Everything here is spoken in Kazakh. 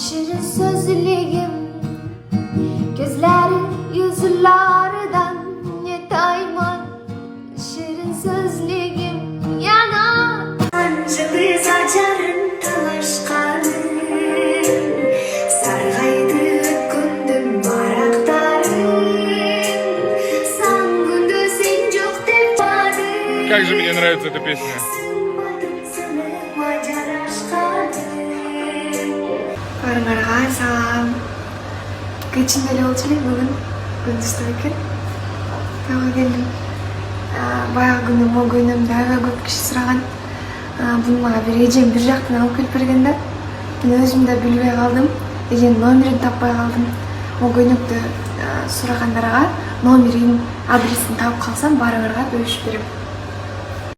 Şirin sözlüğüm, gözleri yüzlerden yetayman. Şirin sözlüğüm yanar. Sancılı saçarın talaşkanı, sargaydı gündüm baraktarın. San gündü sen çok tepadın. Как же мне нравится эта песня. Барыңарға салам. Кечінде эле болчу эле бүгүн күндүздөр экен. Тага келдим. Баягы күнү могойнумду аябай көп киши сураган. Буну мага бир эжем бир жактан алып келип берген да. Мен өзүм да билбей калдым. Эженин номерин таппай калдым. Могойнукту сурагандарга номерин, адресин таап калсам барыңарга бөлүшүп берем.